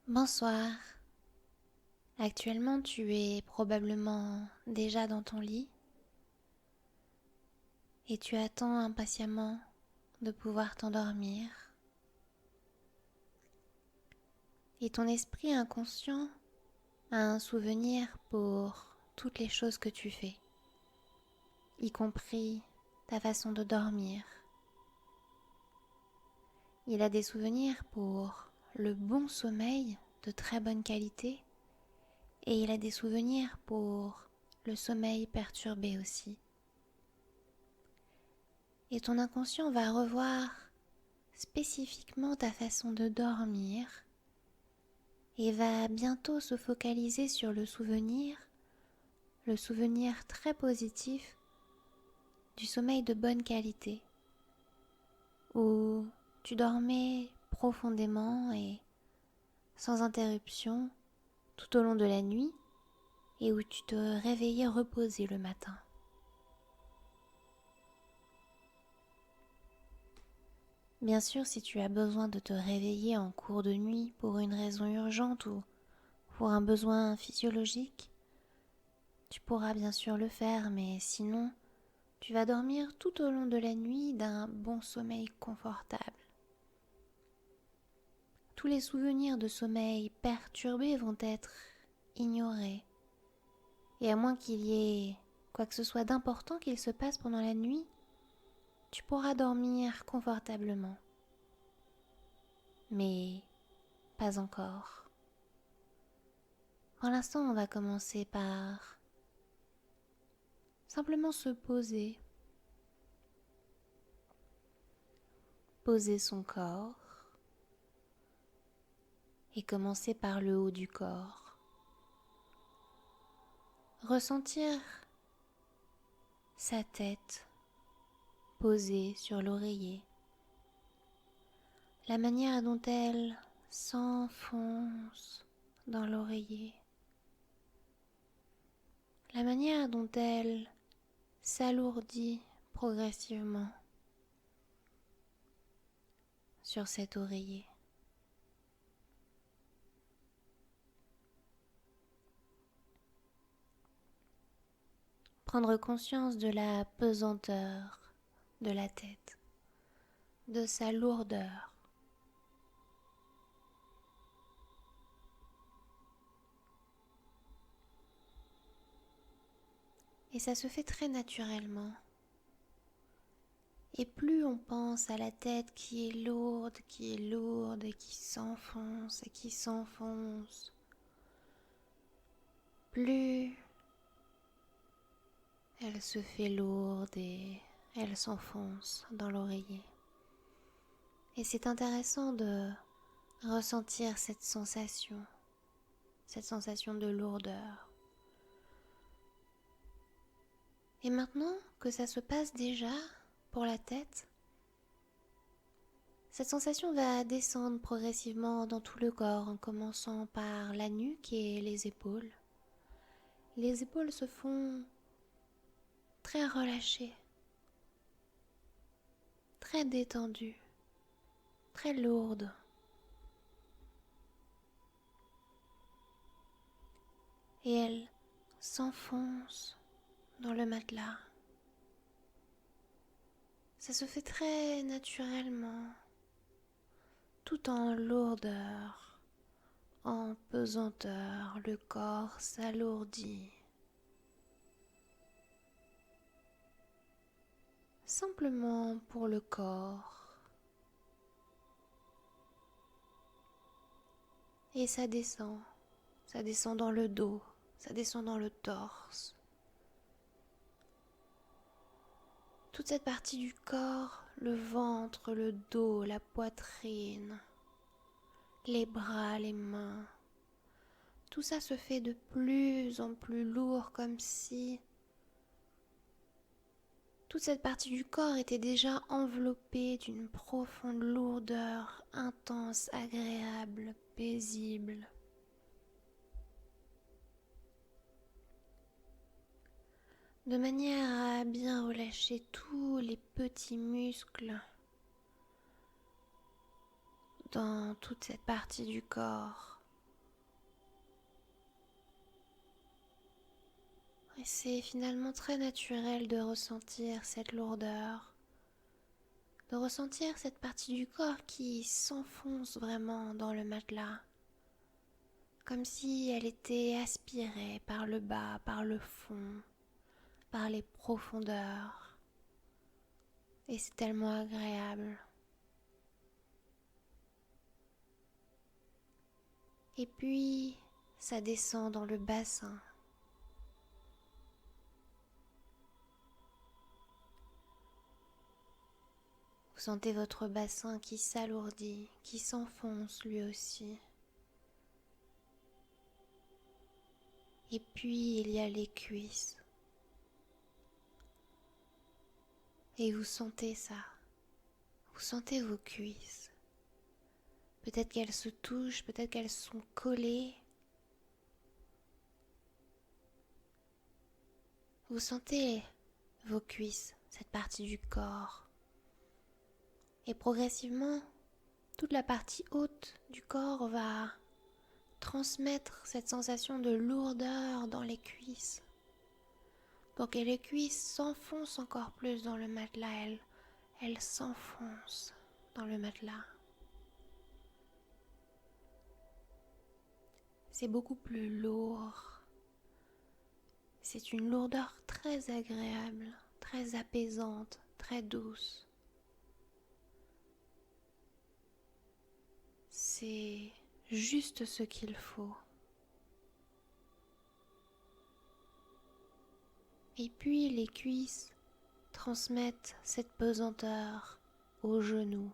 Bonsoir. Actuellement, tu es probablement déjà dans ton lit et tu attends impatiemment de pouvoir t'endormir. Et ton esprit inconscient a un souvenir pour toutes les choses que tu fais, y compris ta façon de dormir. Il a des souvenirs pour le bon sommeil de très bonne qualité et il a des souvenirs pour le sommeil perturbé aussi. Et ton inconscient va revoir spécifiquement ta façon de dormir et va bientôt se focaliser sur le souvenir très positif du sommeil de bonne qualité, où tu dormais profondément et sans interruption tout au long de la nuit et où tu te réveillais reposé le matin. Bien sûr, si tu as besoin de te réveiller en cours de nuit pour une raison urgente ou pour un besoin physiologique, tu pourras bien sûr le faire, mais sinon, tu vas dormir tout au long de la nuit d'un bon sommeil confortable. Tous les souvenirs de sommeil perturbés vont être ignorés. Et à moins qu'il y ait quoi que ce soit d'important qu'il se passe pendant la nuit, tu pourras dormir confortablement. Mais pas encore. Pour l'instant, on va commencer par simplement se poser. Poser son corps et commencer par le haut du corps. Ressentir sa tête posée sur l'oreiller, la manière dont elle s'enfonce dans l'oreiller, la manière dont elle s'alourdit progressivement sur cet oreiller. Prendre conscience de la pesanteur de la tête, de sa lourdeur. Et ça se fait très naturellement. Et plus on pense à la tête qui est lourde et qui s'enfonce, plus elle se fait lourde et elle s'enfonce dans l'oreiller. Et c'est intéressant de ressentir cette sensation de lourdeur. Et maintenant que ça se passe déjà pour la tête, cette sensation va descendre progressivement dans tout le corps en commençant par la nuque et les épaules. Les épaules se font très relâchées, très détendues, très lourdes. Et elles s'enfoncent dans le matelas. Ça se fait très naturellement, tout en lourdeur, en pesanteur, le corps s'alourdit. Simplement pour le corps. Et ça descend dans le dos, ça descend dans le torse. Toute cette partie du corps, le ventre, le dos, la poitrine, les bras, les mains, tout ça se fait de plus en plus lourd, comme si toute cette partie du corps était déjà enveloppée d'une profonde lourdeur, intense, agréable, paisible. De manière à bien relâcher tous les petits muscles dans toute cette partie du corps, Et c'est finalement très naturel de ressentir cette lourdeur, de ressentir cette partie du corps qui s'enfonce vraiment dans le matelas, comme si elle était aspirée par le bas, par le fond, par les profondeurs. Et c'est tellement agréable. Et puis, ça descend dans le bassin. Vous sentez votre bassin qui s'alourdit, qui s'enfonce lui aussi. Et puis, il y a les cuisses. Et vous sentez ça. Vous sentez vos cuisses. Peut-être qu'elles se touchent, peut-être qu'elles sont collées. Vous sentez vos cuisses, cette partie du corps. Et progressivement, toute la partie haute du corps va transmettre cette sensation de lourdeur dans les cuisses. Pour que les cuisses s'enfoncent encore plus dans le matelas, elles s'enfoncent dans le matelas. C'est beaucoup plus lourd. C'est une lourdeur très agréable, très apaisante, très douce. C'est juste ce qu'il faut. Et puis les cuisses transmettent cette pesanteur aux genoux.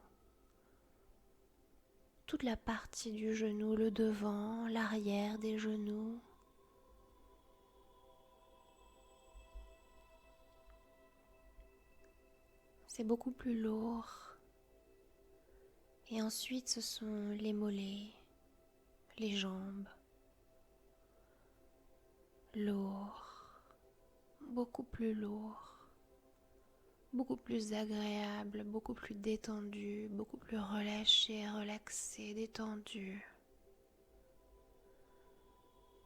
Toute la partie du genou, le devant, l'arrière des genoux. C'est beaucoup plus lourd. Et ensuite, ce sont les mollets, les jambes. Lourd, beaucoup plus lourd, beaucoup plus agréable, beaucoup plus détendu, beaucoup plus relâché, relaxé, détendu.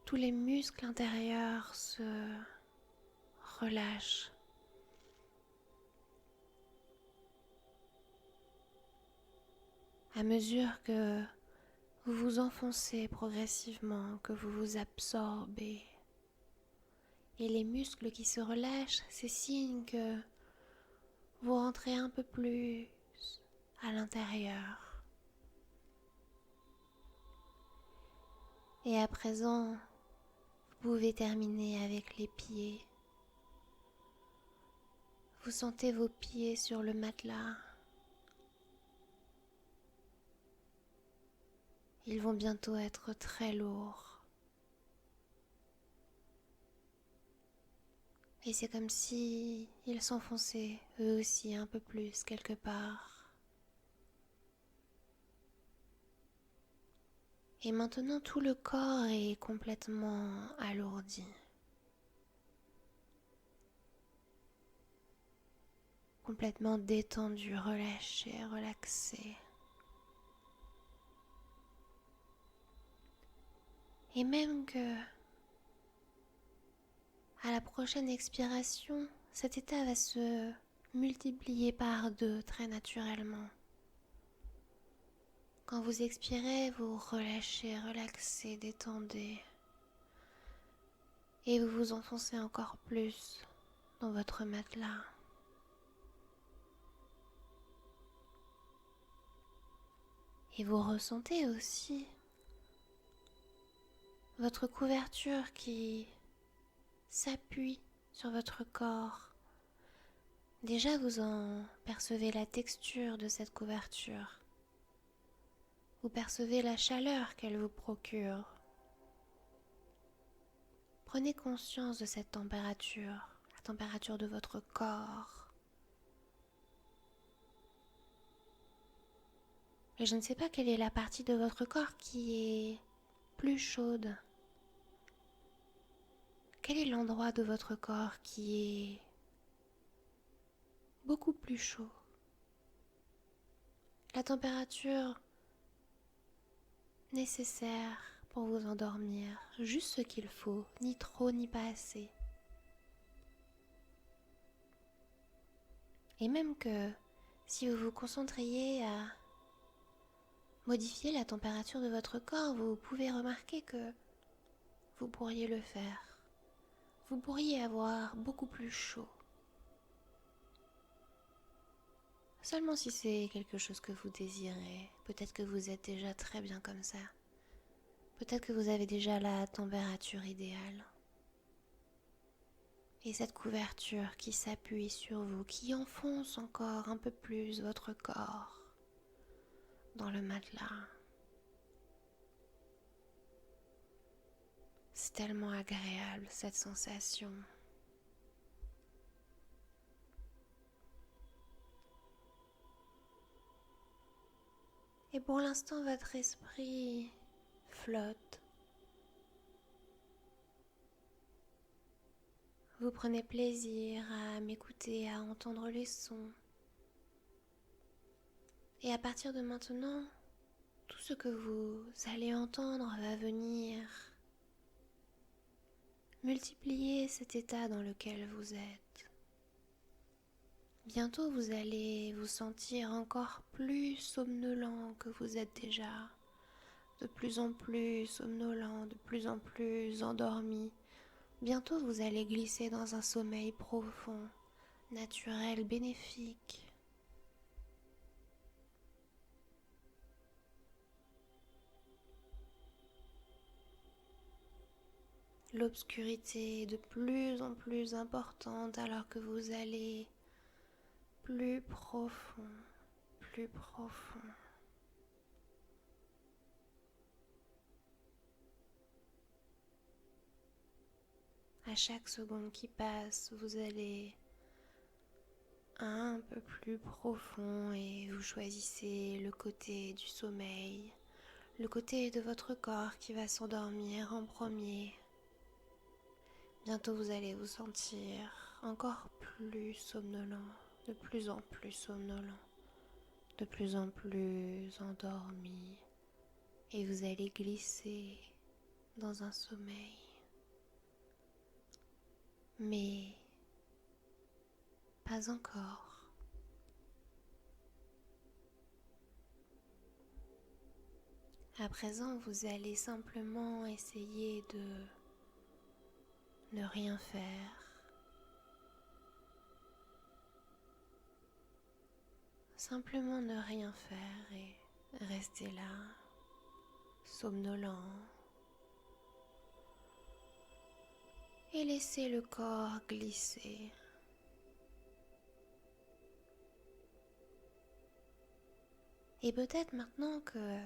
Tous les muscles intérieurs se relâchent. À mesure que vous vous enfoncez progressivement, que vous vous absorbez, et les muscles qui se relâchent, c'est signe que vous rentrez un peu plus à l'intérieur. Et à présent, vous pouvez terminer avec les pieds. Vous sentez vos pieds sur le matelas. Ils vont bientôt être très lourds. Et c'est comme si ils s'enfonçaient eux aussi un peu plus quelque part. Et maintenant tout le corps est complètement alourdi. Complètement détendu, relâché, relaxé. Et même que à la prochaine expiration, cet état va se multiplier par 2 très naturellement. Quand vous expirez, vous relâchez, relaxez, détendez. Et vous vous enfoncez encore plus dans votre matelas. Et vous ressentez aussi votre couverture qui s'appuie sur votre corps. Déjà, vous en percevez la texture de cette couverture. Vous percevez la chaleur qu'elle vous procure. Prenez conscience de cette température, la température de votre corps. Et je ne sais pas quelle est la partie de votre corps qui est plus chaude. Quel est l'endroit de votre corps qui est beaucoup plus chaud? La température nécessaire pour vous endormir, juste ce qu'il faut, ni trop ni pas assez. Et même que si vous vous concentriez à modifier la température de votre corps, vous pouvez remarquer que vous pourriez le faire. Vous pourriez avoir beaucoup plus chaud. Seulement si c'est quelque chose que vous désirez. Peut-être que vous êtes déjà très bien comme ça. Peut-être que vous avez déjà la température idéale. Et cette couverture qui s'appuie sur vous, qui enfonce encore un peu plus votre corps dans le matelas. C'est tellement agréable cette sensation. Et pour l'instant, votre esprit flotte. Vous prenez plaisir à m'écouter, à entendre les sons. Et à partir de maintenant, tout ce que vous allez entendre va venir multiplier cet état dans lequel vous êtes. Bientôt, vous allez vous sentir encore plus somnolent que vous êtes déjà, de plus en plus somnolent, de plus en plus endormi. Bientôt, vous allez glisser dans un sommeil profond, naturel, bénéfique. L'obscurité est de plus en plus importante alors que vous allez plus profond, plus profond. À chaque seconde qui passe, vous allez un peu plus profond et vous choisissez le côté du sommeil, le côté de votre corps qui va s'endormir en premier. Bientôt vous allez vous sentir encore plus somnolent, de plus en plus somnolent, de plus en plus endormi et vous allez glisser dans un sommeil. Mais pas encore. À présent, vous allez simplement essayer de ne rien faire. Simplement ne rien faire et rester là, somnolent. Et laisser le corps glisser. Et peut-être maintenant que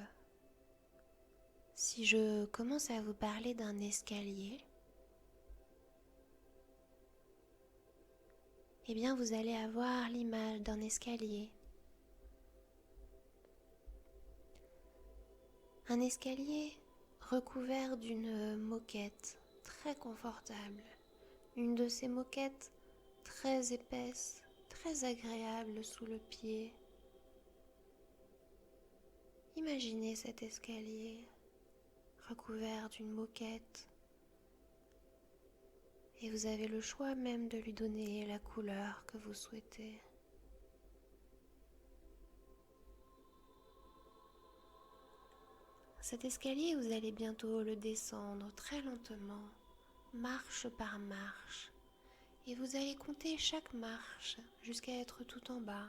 si je commence à vous parler d'un escalier, eh bien vous allez avoir l'image d'un escalier. Un escalier recouvert d'une moquette très confortable. Une de ces moquettes très épaisses, très agréable sous le pied. Imaginez cet escalier recouvert d'une moquette et vous avez le choix même de lui donner la couleur que vous souhaitez. Cet escalier, vous allez bientôt le descendre très lentement, marche par marche, et vous allez compter chaque marche jusqu'à être tout en bas.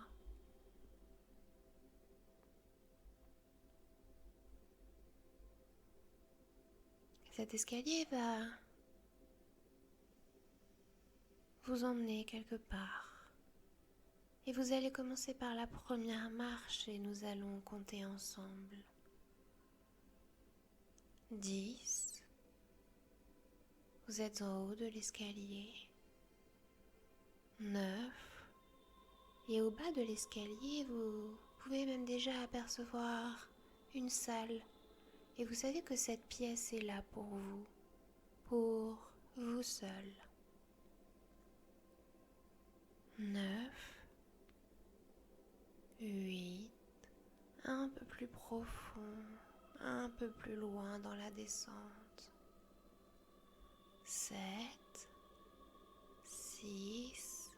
Cet escalier va vous emmener quelque part. Et vous allez commencer par la première marche et nous allons compter ensemble. 10. Vous êtes en haut de l'escalier. 9. Et au bas de l'escalier, vous pouvez même déjà apercevoir une salle. Et vous savez que cette pièce est là pour vous seul. 9. 8. Un peu plus profond, un peu plus loin dans la descente. 7. 6.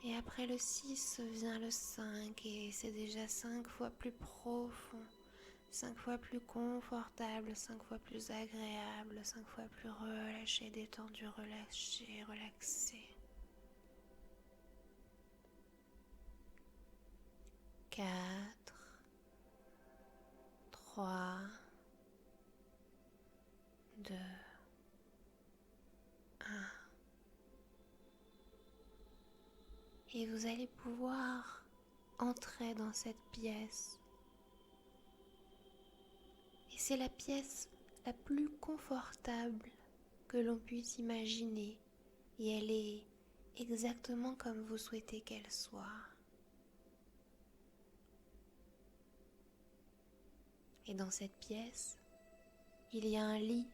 Et après le 6 vient le 5 et c'est déjà 5 fois plus profond, 5 fois plus confortable, 5 fois plus agréable, 5 fois plus relâché, détendu, relâché, relaxé. 4, 3, 2, 1. Et vous allez pouvoir entrer dans cette pièce. Et c'est la pièce la plus confortable que l'on puisse imaginer. Et elle est exactement comme vous souhaitez qu'elle soit. Et dans cette pièce, il y a un lit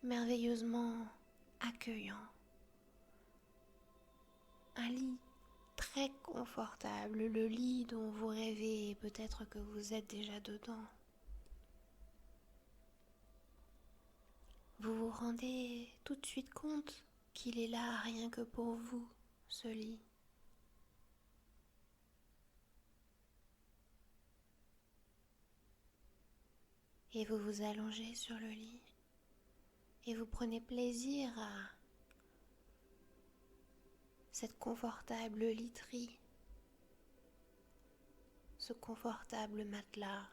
merveilleusement accueillant. Un lit très confortable, le lit dont vous rêvez et peut-être que vous êtes déjà dedans. Vous vous rendez tout de suite compte qu'il est là rien que pour vous, ce lit. Et vous vous allongez sur le lit et vous prenez plaisir à cette confortable literie, ce confortable matelas,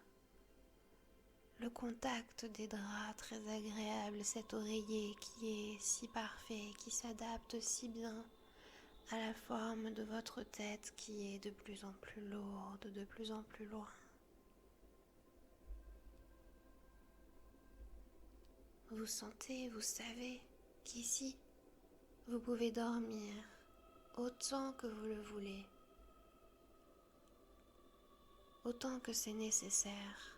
le contact des draps très agréable, cet oreiller qui est si parfait, qui s'adapte si bien à la forme de votre tête qui est de plus en plus lourde, de plus en plus loin. Vous sentez, vous savez qu'ici, vous pouvez dormir autant que vous le voulez, autant que c'est nécessaire.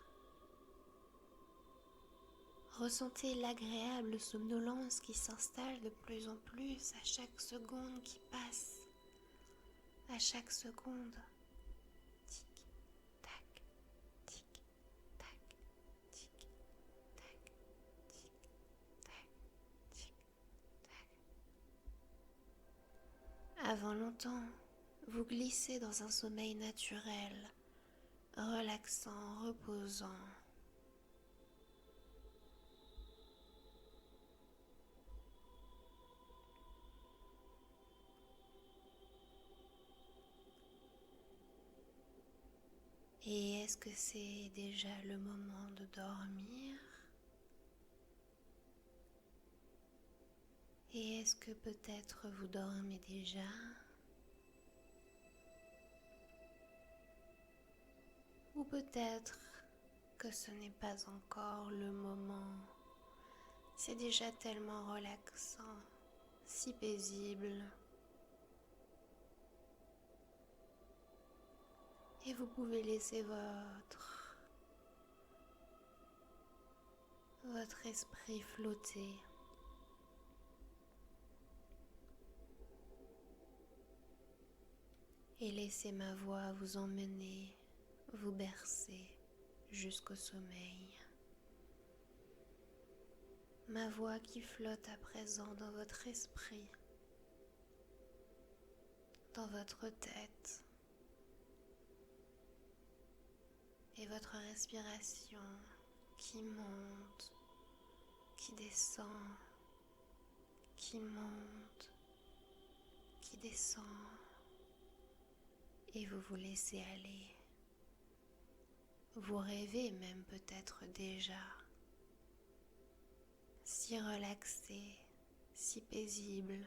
Ressentez l'agréable somnolence qui s'installe de plus en plus à chaque seconde qui passe, à chaque seconde. Tic, tac, tic, tac, tic, tac, tic, tac, tic, tac. Avant longtemps, vous glissez dans un sommeil naturel, relaxant, reposant. Et est-ce que c'est déjà le moment de dormir? Et est-ce que peut-être vous dormez déjà? Ou peut-être que ce n'est pas encore le moment. C'est déjà tellement relaxant, si paisible. Et vous pouvez laisser votre esprit flotter. Et laissez ma voix vous emmener, vous bercer jusqu'au sommeil. Ma voix qui flotte à présent dans votre esprit, dans votre tête. Et votre respiration qui monte, qui descend, qui monte, qui descend. Et vous vous laissez aller. Vous rêvez même peut-être déjà. Si relaxé, si paisible.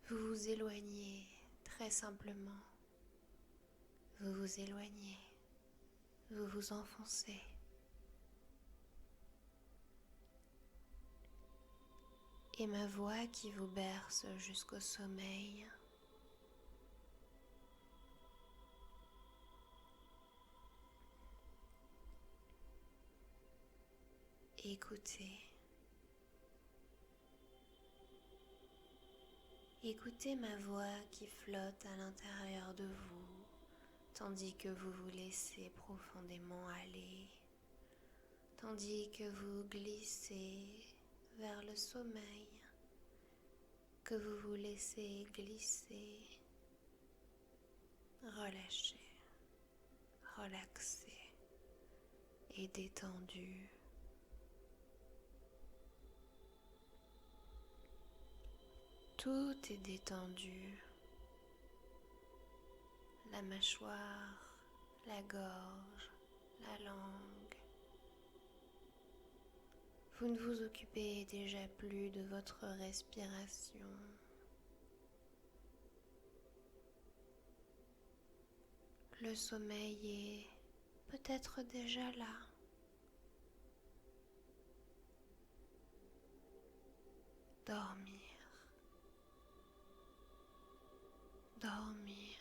Vous vous éloignez très simplement. Vous vous éloignez. Vous vous enfoncez. Et ma voix qui vous berce jusqu'au sommeil. Écoutez. Écoutez ma voix qui flotte à l'intérieur de vous, tandis que vous vous laissez profondément aller, tandis que vous glissez vers le sommeil, que vous vous laissez glisser relâché, relaxé et détendu. Tout est détendu. La mâchoire, la gorge, la langue. Vous ne vous occupez déjà plus de votre respiration. Le sommeil est peut-être déjà là. Dormir, dormir,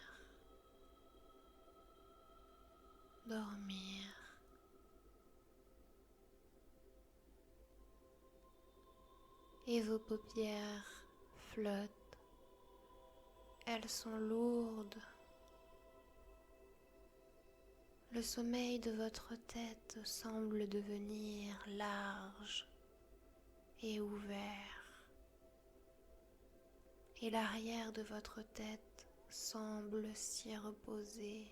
dormir. Et vos paupières flottent. Elles sont lourdes. Le sommeil de votre tête semble devenir large et ouvert. Et l'arrière de votre tête semble s'y reposer.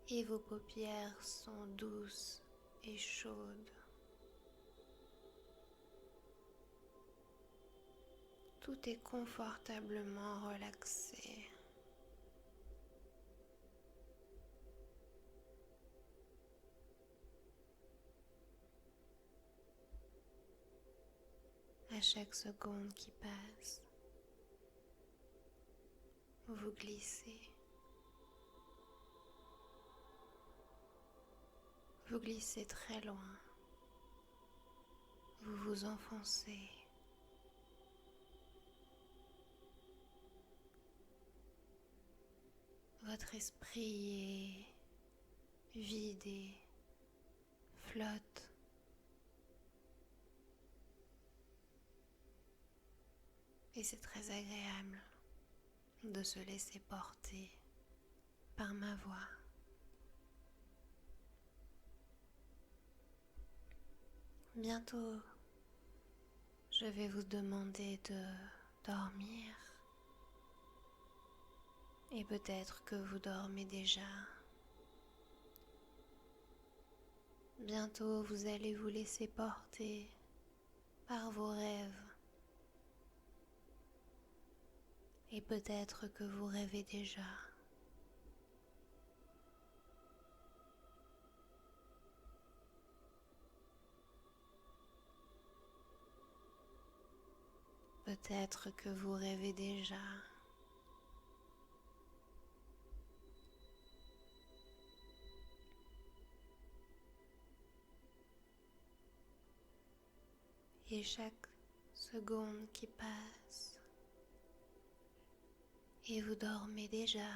Et vos paupières sont douces et chaudes. Tout est confortablement relaxé. À chaque seconde qui passe, vous glissez. Vous glissez très loin. Vous vous enfoncez. Votre esprit est vide et flotte. Et c'est très agréable de se laisser porter par ma voix. Bientôt, je vais vous demander de dormir. Et peut-être que vous dormez déjà. Bientôt, vous allez vous laisser porter par vos rêves. Et peut-être que vous rêvez déjà. Peut-être que vous rêvez déjà. Et chaque seconde qui passe, et vous dormez déjà.